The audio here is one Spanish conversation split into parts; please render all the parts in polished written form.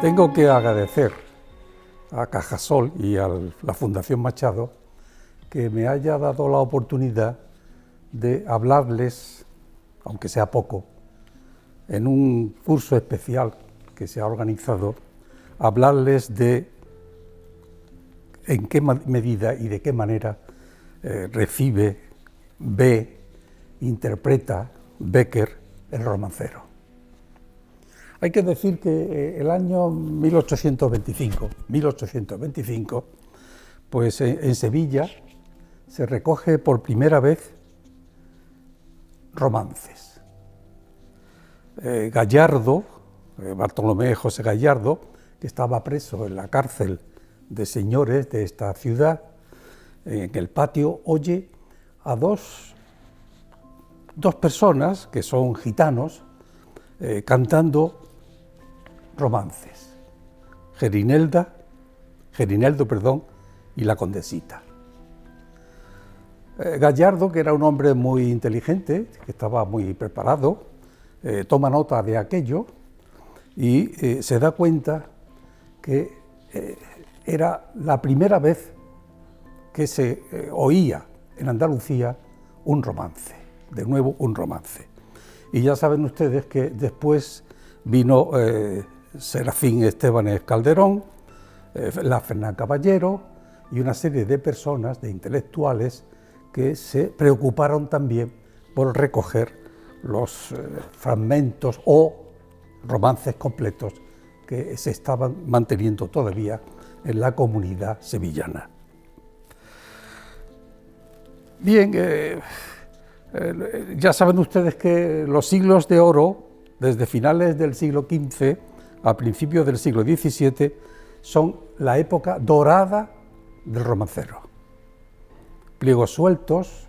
Tengo que agradecer a Cajasol y a la Fundación Machado que me haya dado la oportunidad de hablarles, aunque sea poco, en un curso especial que se ha organizado, hablarles de en qué medida y de qué manera recibe, ve, interpreta Bécquer el romancero. Hay que decir que el año 1825, pues en Sevilla se recoge por primera vez romances. Gallardo, Bartolomé José Gallardo, que estaba preso en la cárcel de señores de esta ciudad, en el patio oye a dos personas que son gitanos cantando romances, Gerineldo, y la Condesita. Gallardo, que era un hombre muy inteligente, que estaba muy preparado, toma nota de aquello y se da cuenta que era la primera vez que se oía en Andalucía un romance, de nuevo un romance. Y ya saben ustedes que después vino Serafín Estébanez Calderón, la Fernán Caballero y una serie de personas, de intelectuales, que se preocuparon también por recoger los fragmentos o romances completos que se estaban manteniendo todavía en la comunidad sevillana. Bien, ya saben ustedes que los siglos de oro, desde finales del siglo XV a principios del siglo XVII, son la época dorada del romancero. Pliegos sueltos,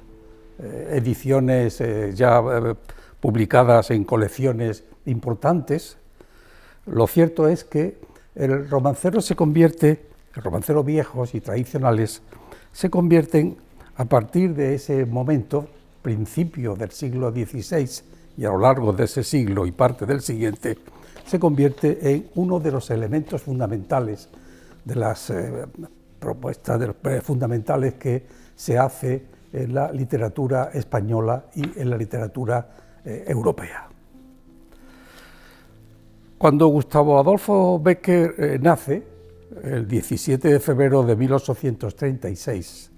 ediciones ya publicadas en colecciones importantes. Lo cierto es que el romancero romancero viejos y tradicionales, se convierten a partir de ese momento, principio del siglo XVI y a lo largo de ese siglo y parte del siguiente, se convierte en uno de los elementos fundamentales de las propuestas fundamentales que se hace en la literatura española y en la literatura europea. Cuando Gustavo Adolfo Bécquer nace, el 17 de febrero de 1836,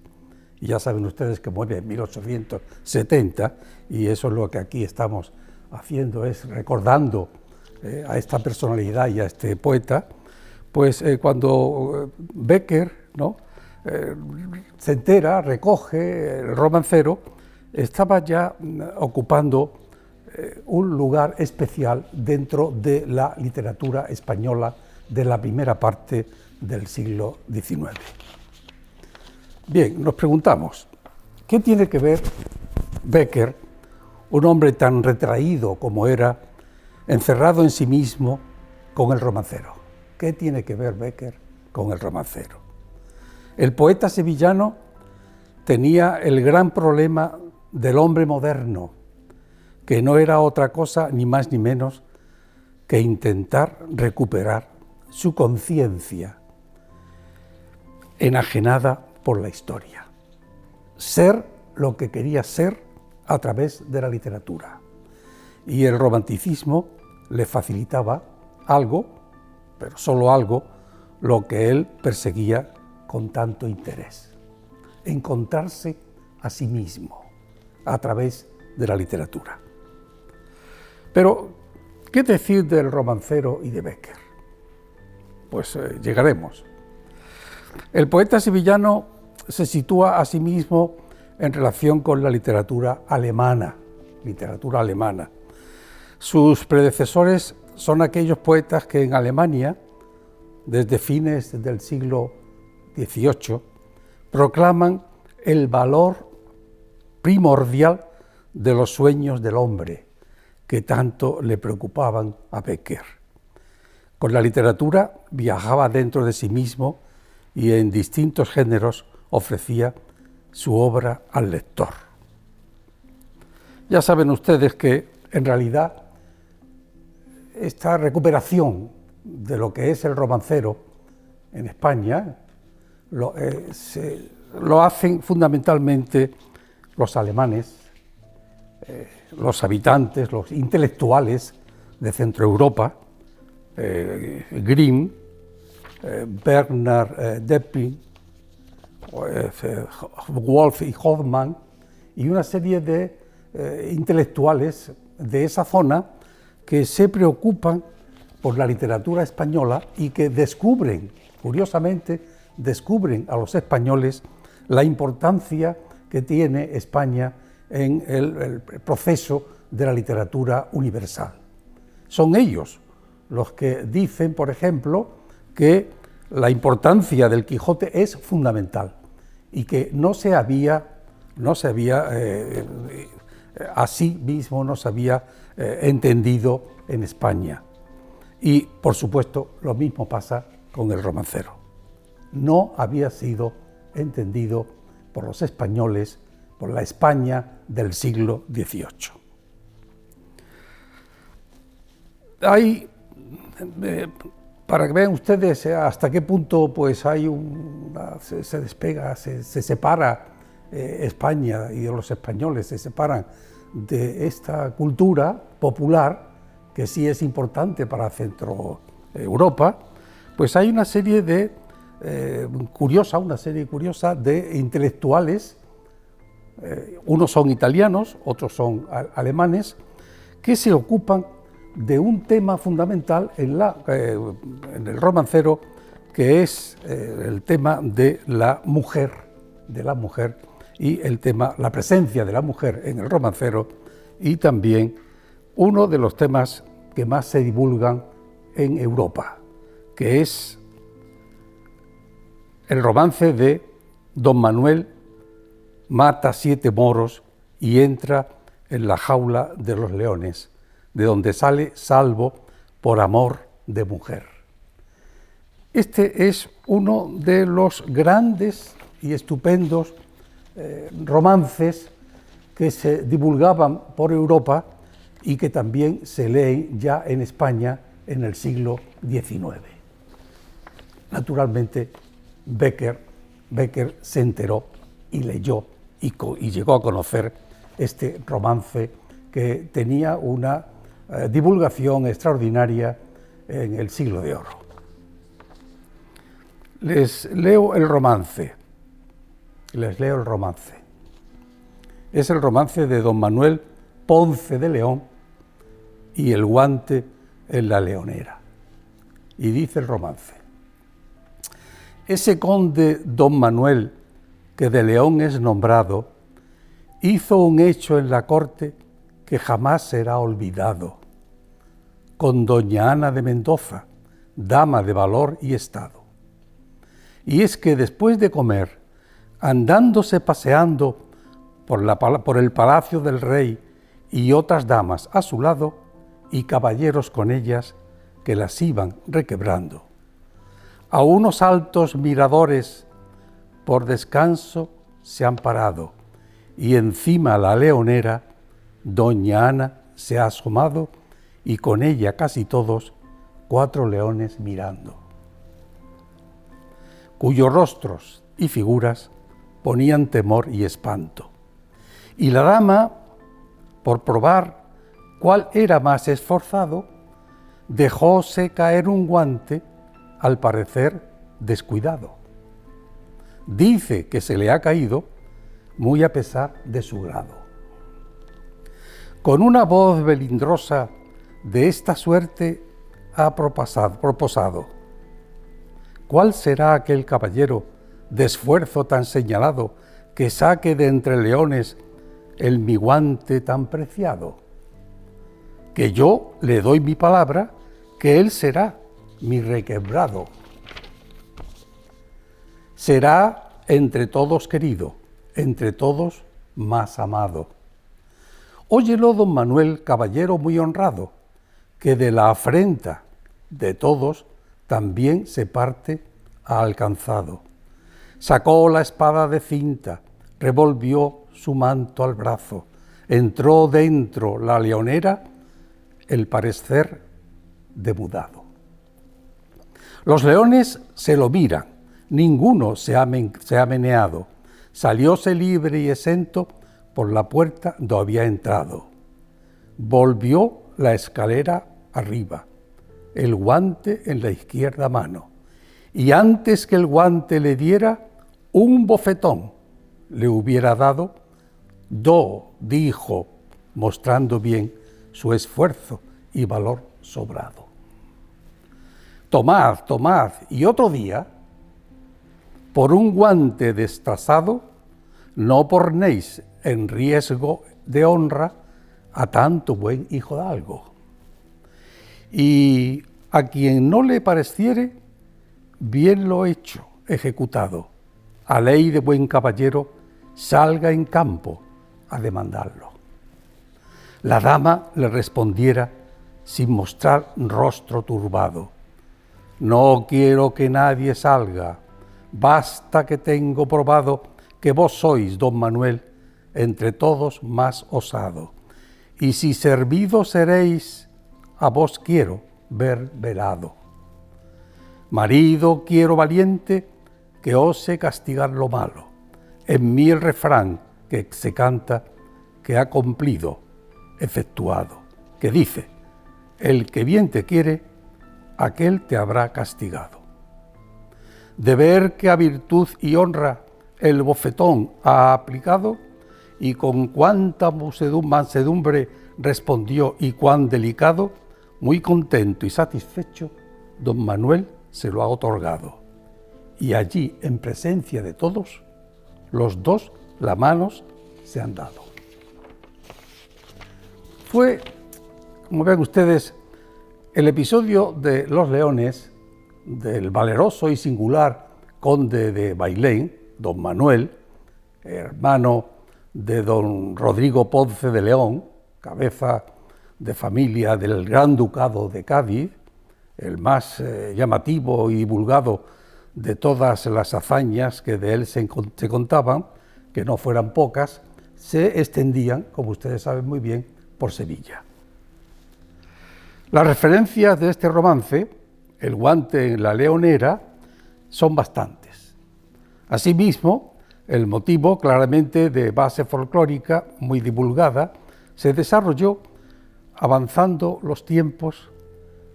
y ya saben ustedes que muere en 1870, y eso es lo que aquí estamos haciendo, es recordando a esta personalidad y a este poeta, pues cuando Bécquer se entera, recoge el romancero, estaba ya ocupando un lugar especial dentro de la literatura española de la primera parte del siglo XIX. Bien, nos preguntamos, ¿qué tiene que ver Bécquer, un hombre tan retraído como era, encerrado en sí mismo, con el romancero? ¿Qué tiene que ver Bécquer con el romancero? El poeta sevillano tenía el gran problema del hombre moderno, que no era otra cosa ni más ni menos que intentar recuperar su conciencia enajenada por la historia, ser lo que quería ser a través de la literatura. Y el romanticismo le facilitaba algo, pero solo algo, lo que él perseguía con tanto interés: encontrarse a sí mismo a través de la literatura. Pero, ¿qué decir del romancero y de Bécquer? Pues llegaremos. El poeta sevillano se sitúa a sí mismo en relación con la literatura alemana. Sus predecesores son aquellos poetas que en Alemania, desde fines del siglo XVIII, proclaman el valor primordial de los sueños del hombre, que tanto le preocupaban a Bécquer. Con la literatura viajaba dentro de sí mismo y en distintos géneros ofrecía su obra al lector. Ya saben ustedes que, en realidad, esta recuperación de lo que es el romancero en España lo hacen fundamentalmente los alemanes, los habitantes, los intelectuales de Centroeuropa, Grimm, Bernard Depping, Wolf y Hoffmann, y una serie de intelectuales de esa zona que se preocupan por la literatura española y que descubren, curiosamente, descubren a los españoles la importancia que tiene España en el proceso de la literatura universal. Son ellos los que dicen, por ejemplo, que la importancia del Quijote es fundamental y que no se había así mismo no se había entendido en España. Y, por supuesto, lo mismo pasa con el romancero. No había sido entendido por los españoles, por la España del siglo XVIII. Hay, para que vean ustedes hasta qué punto pues, se despega, se separa España y los españoles se separan de esta cultura popular que sí es importante para Centroeuropa, pues hay una serie curiosa de intelectuales, unos son italianos, otros son alemanes, que se ocupan de un tema fundamental en el romancero, que es el tema de la mujer y la presencia de la mujer en el romancero, y también uno de los temas que más se divulgan en Europa, que es el romance de Don Manuel mata 7 moros y entra en la jaula de los leones, de donde sale salvo por amor de mujer. Este es uno de los grandes y estupendos romances que se divulgaban por Europa y que también se leen ya en España en el siglo XIX. Naturalmente, Becker se enteró y leyó y llegó a conocer este romance que tenía una divulgación extraordinaria en el Siglo de Oro. Les leo el romance. Es el romance de Don Manuel Ponce de León y el guante en la leonera. Y dice el romance: ese conde Don Manuel, que de León es nombrado, hizo un hecho en la corte que jamás será olvidado, con doña Ana de Mendoza, dama de valor y estado. Y es que después de comer, andándose paseando por el palacio del rey y otras damas a su lado, y caballeros con ellas que las iban requebrando, a unos altos miradores por descanso se han parado, y encima la leonera, doña Ana, se ha asomado, y con ella casi todos, 4 leones mirando, cuyos rostros y figuras ponían temor y espanto. Y la dama, por probar cuál era más esforzado, dejóse caer un guante, al parecer descuidado. Dice que se le ha caído muy a pesar de su grado. Con una voz melindrosa de esta suerte ha proposado: ¿cuál será aquel caballero de esfuerzo tan señalado que saque de entre leones el mi guante tan preciado? Que yo le doy mi palabra que él será mi requebrado. Será entre todos querido, entre todos más amado. Óyelo, don Manuel, caballero muy honrado, que de la afrenta de todos también se parte ha alcanzado. Sacó la espada de cinta, revolvió su manto al brazo, entró dentro la leonera, el parecer demudado. Los leones se lo miran, ninguno se ha meneado, salióse libre y exento por la puerta do había entrado. Volvió la escalera arriba, el guante en la izquierda mano, y antes que el guante le diera, un bofetón le hubiera dado, dijo, mostrando bien su esfuerzo y valor sobrado. Tomad, tomad, y otro día, por un guante destazado, no pornéis en riesgo de honra a tanto buen hijo de algo. Y a quien no le pareciere, bien lo hecho, ejecutado, a ley de buen caballero, salga en campo a demandarlo. La dama le respondiera sin mostrar rostro turbado: no quiero que nadie salga, basta que tengo probado que vos sois, don Manuel, entre todos más osado, y si servido seréis, a vos quiero ver velado. Marido quiero valiente, que ose castigar lo malo, en mí el refrán que se canta, que ha cumplido, efectuado, que dice: el que bien te quiere, aquel te habrá castigado. De ver que a virtud y honra el bofetón ha aplicado, y con cuánta mansedumbre respondió y cuán delicado, muy contento y satisfecho, don Manuel se lo ha otorgado. Y allí, en presencia de todos, los dos las manos se han dado. Fue, como ven ustedes, el episodio de Los Leones del valeroso y singular conde de Bailén, don Manuel, hermano de don Rodrigo Ponce de León, cabeza de familia del Gran Ducado de Cádiz, el más llamativo y divulgado de todas las hazañas que de él se contaban, que no fueran pocas, se extendían, como ustedes saben muy bien, por Sevilla. Las referencias de este romance, El guante en la leonera, son bastantes. Asimismo, el motivo, claramente de base folclórica, muy divulgada, se desarrolló avanzando los tiempos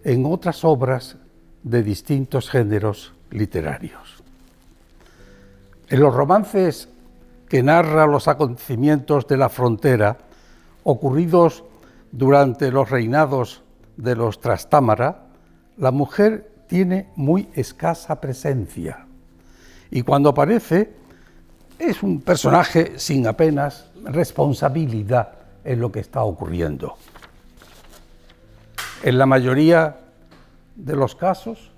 en otras obras de distintos géneros literarios. En los romances que narran los acontecimientos de la frontera ocurridos durante los reinados de los Trastámara, la mujer tiene muy escasa presencia y cuando aparece es un personaje sin apenas responsabilidad en lo que está ocurriendo. En la mayoría de los casos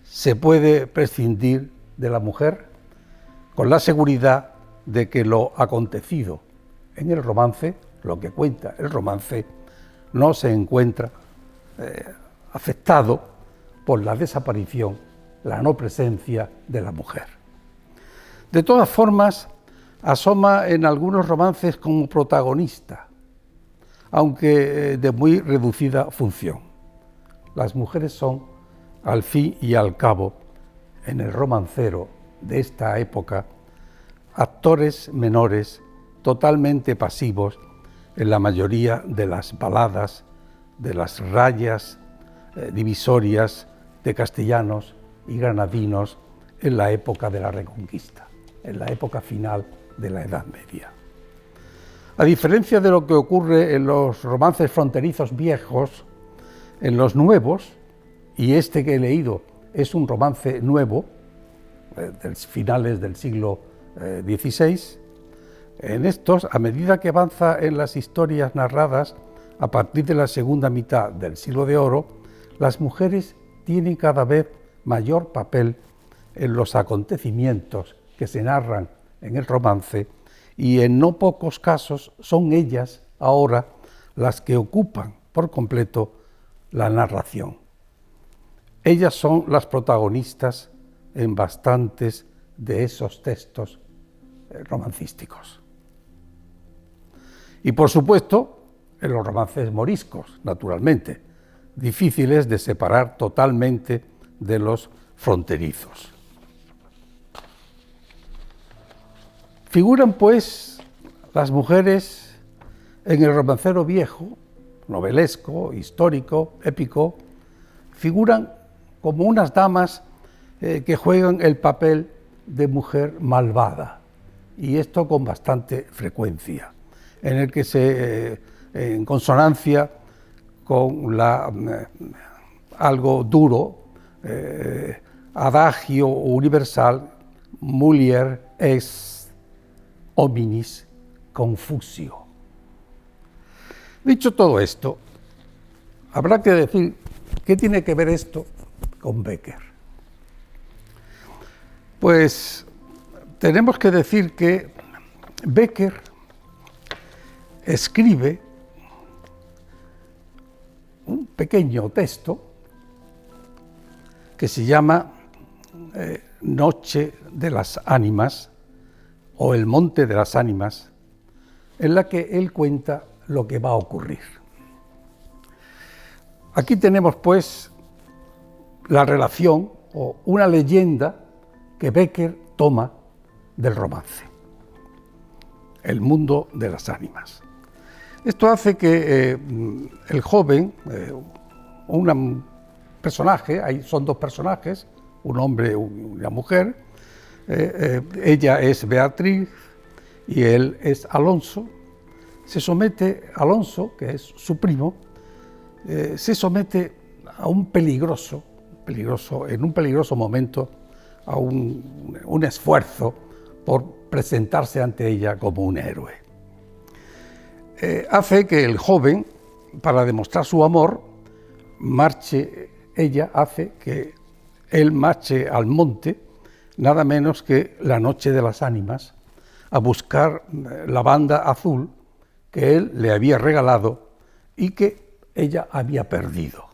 se puede prescindir de la mujer con la seguridad de que lo acontecido en el romance, lo que cuenta el romance, no se encuentra afectado por la desaparición, la no presencia de la mujer. De todas formas, asoma en algunos romances como protagonista, aunque de muy reducida función. Las mujeres son, al fin y al cabo, en el romancero de esta época, actores menores totalmente pasivos en la mayoría de las baladas, de las rayas divisorias de castellanos y granadinos en la época de la Reconquista, en la época final de la Edad Media. A diferencia de lo que ocurre en los romances fronterizos viejos, en los nuevos, y este que he leído es un romance nuevo, de finales del siglo XVI, en estos, a medida que avanza en las historias narradas, a partir de la segunda mitad del Siglo de Oro, las mujeres tienen cada vez mayor papel en los acontecimientos que se narran en el romance y en no pocos casos son ellas ahora las que ocupan por completo la narración. Ellas son las protagonistas en bastantes de esos textos romancísticos. Y por supuesto, en los romances moriscos, naturalmente, difíciles de separar totalmente de los fronterizos. Figuran, pues, las mujeres en el romancero viejo, novelesco, histórico, épico, figuran como unas damas que juegan el papel de mujer malvada, y esto con bastante frecuencia, en el que en consonancia con algo duro, adagio universal, mulier est hominis confusio. Dicho todo esto, habrá que decir qué tiene que ver esto con Bécquer. Pues tenemos que decir que Bécquer escribe un pequeño texto que se llama Noche de las Ánimas o El Monte de las Ánimas, en la que él cuenta lo que va a ocurrir. Aquí tenemos, pues, la relación o una leyenda que Bécquer toma del romance, el mundo de las ánimas. Esto hace que el joven, un personaje, son dos personajes, un hombre y una mujer, ella es Beatriz y él es Alonso. Alonso, que es su primo, se somete a en un peligroso momento, a un esfuerzo por presentarse ante ella como un héroe. Hace que el joven, para demostrar su amor, hace que él marche al monte, nada menos que la Noche de las Ánimas, a buscar la banda azul que él le había regalado y que ella había perdido.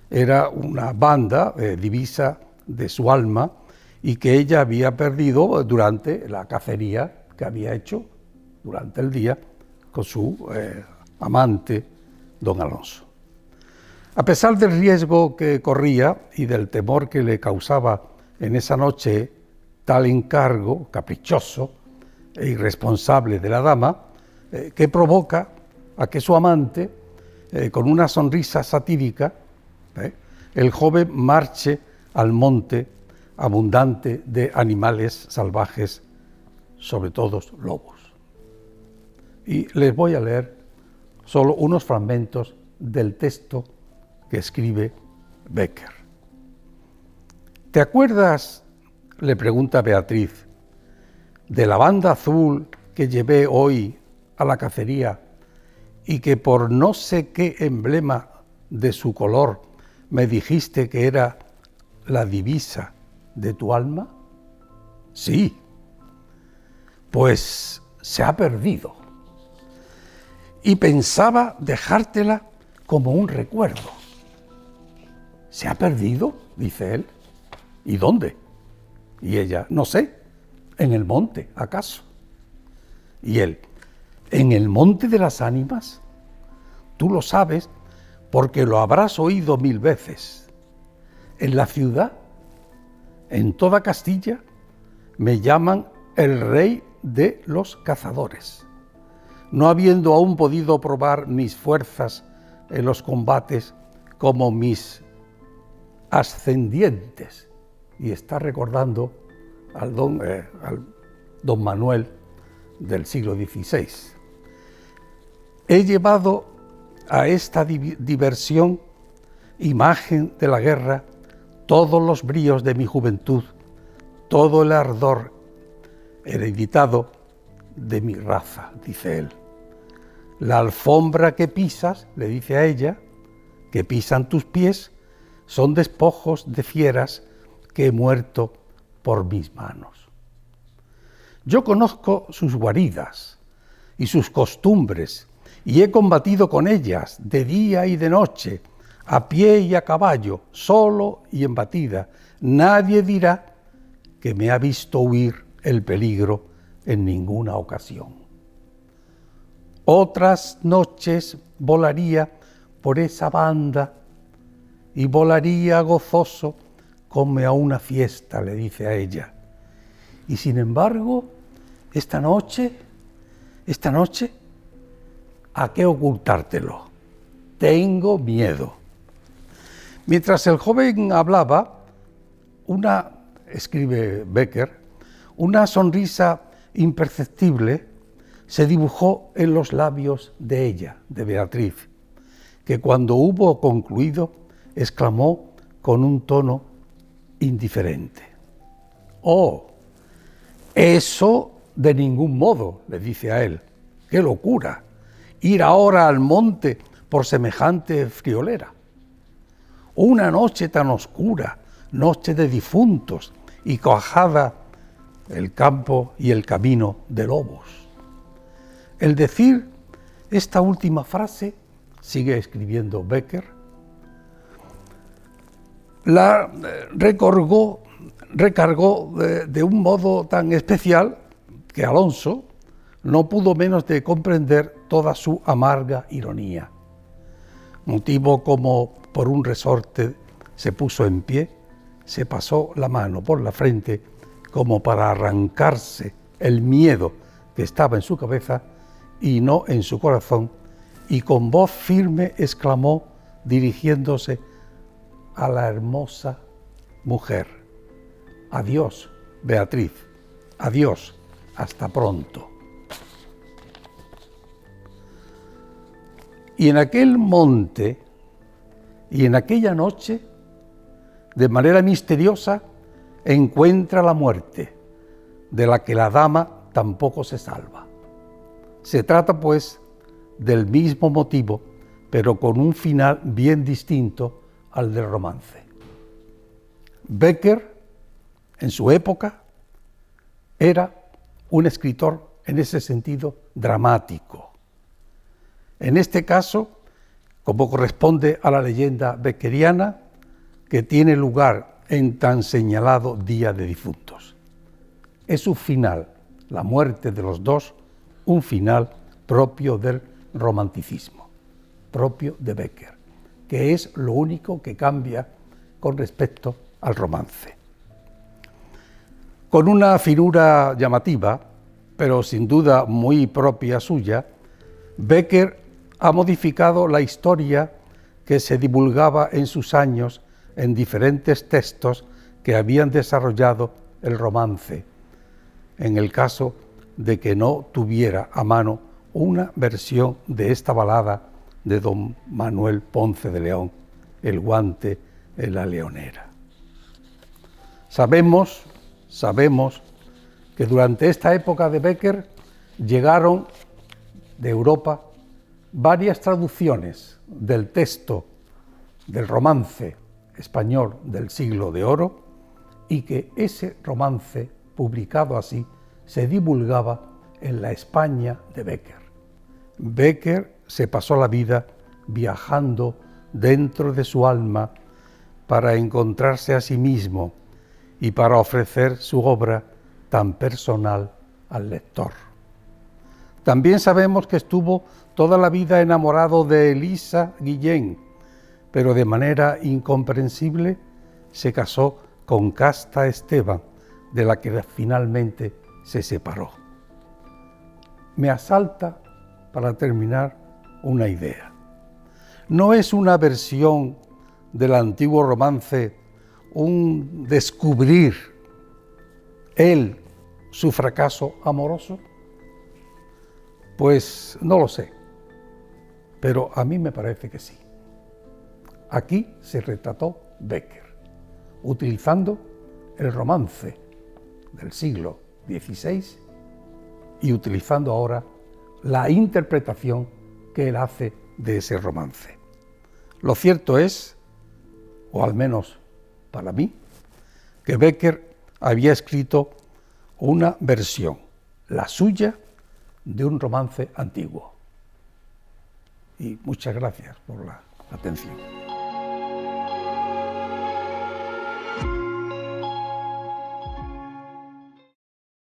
Era una banda divisa de su alma y que ella había perdido durante la cacería que había hecho durante el día con su amante, don Alonso. A pesar del riesgo que corría y del temor que le causaba en esa noche tal encargo caprichoso e irresponsable de la dama, que provoca a que su amante, con una sonrisa satírica, el joven marche al monte abundante de animales salvajes, sobre todo lobos. Y les voy a leer solo unos fragmentos del texto que escribe Bécquer. ¿Te acuerdas, le pregunta Beatriz, de la banda azul que llevé hoy a la cacería y que por no sé qué emblema de su color me dijiste que era la divisa de tu alma? Sí. Pues se ha perdido. Y pensaba dejártela como un recuerdo. ¿Se ha perdido?, dice él. ¿Y dónde? Y ella, no sé, en el monte, ¿acaso? Y él, ¿en el monte de las ánimas? Tú lo sabes porque lo habrás oído 1000 veces. En la ciudad, en toda Castilla, me llaman el rey de los cazadores, no habiendo aún podido probar mis fuerzas en los combates como mis ascendientes. Y está recordando al don Manuel del siglo XVI. He llevado a esta diversión, imagen de la guerra, todos los bríos de mi juventud, todo el ardor hereditado de mi raza, dice él. La alfombra que pisas, le dice a ella, que pisan tus pies, son despojos de fieras que he muerto por mis manos. Yo conozco sus guaridas y sus costumbres, y he combatido con ellas de día y de noche, a pie y a caballo, solo y en batida. Nadie dirá que me ha visto huir el peligro en ninguna ocasión. Otras noches volaría por esa banda y volaría gozoso como a una fiesta, le dice a ella. Y sin embargo, esta noche, ¿a qué ocultártelo? Tengo miedo. Mientras el joven hablaba, escribe Becker, una sonrisa imperceptible se dibujó en los labios de ella, de Beatriz, que cuando hubo concluido, exclamó con un tono indiferente: «Oh, eso de ningún modo», le dice a él. «¡Qué locura! Ir ahora al monte por semejante friolera. Una noche tan oscura, noche de difuntos y cuajada el campo y el camino de lobos». El decir esta última frase, sigue escribiendo Becker, la recargó de un modo tan especial que Alonso no pudo menos de comprender toda su amarga ironía. Motivo como por un resorte se puso en pie, se pasó la mano por la frente como para arrancarse el miedo que estaba en su cabeza y no en su corazón, y con voz firme exclamó, dirigiéndose a la hermosa mujer: «Adiós, Beatriz, adiós, hasta pronto». Y en aquel monte y en aquella noche, de manera misteriosa, encuentra la muerte, de la que la dama tampoco se salva. Se trata, pues, del mismo motivo, pero con un final bien distinto al del romance. Becker, en su época, era un escritor en ese sentido dramático. En este caso, como corresponde a la leyenda beckeriana, que tiene lugar en tan señalado Día de Difuntos. Es un final, la muerte de los dos, un final propio del romanticismo, propio de Becker, que es lo único que cambia con respecto al romance. Con una finura llamativa, pero sin duda muy propia suya, Becker ha modificado la historia que se divulgaba en sus años en diferentes textos que habían desarrollado el romance, en el caso de que no tuviera a mano una versión de esta balada de don Manuel Ponce de León, El guante en la leonera. Sabemos que durante esta época de Becker llegaron de Europa varias traducciones del texto del romance español del Siglo de Oro, y que ese romance, publicado así, se divulgaba en la España de Becker. Becker se pasó la vida viajando dentro de su alma para encontrarse a sí mismo y para ofrecer su obra tan personal al lector. También sabemos que estuvo toda la vida enamorado de Elisa Guillén, pero de manera incomprensible se casó con Casta Esteban, de la que finalmente se separó. Me asalta, para terminar, una idea. ¿No es una versión del antiguo romance un descubrir él su fracaso amoroso? Pues no lo sé, pero a mí me parece que sí. Aquí se retrató Becker, utilizando el romance del siglo XVI y utilizando ahora la interpretación que él hace de ese romance. Lo cierto es, o al menos para mí, que Becker había escrito una versión, la suya, de un romance antiguo. Y muchas gracias por la atención.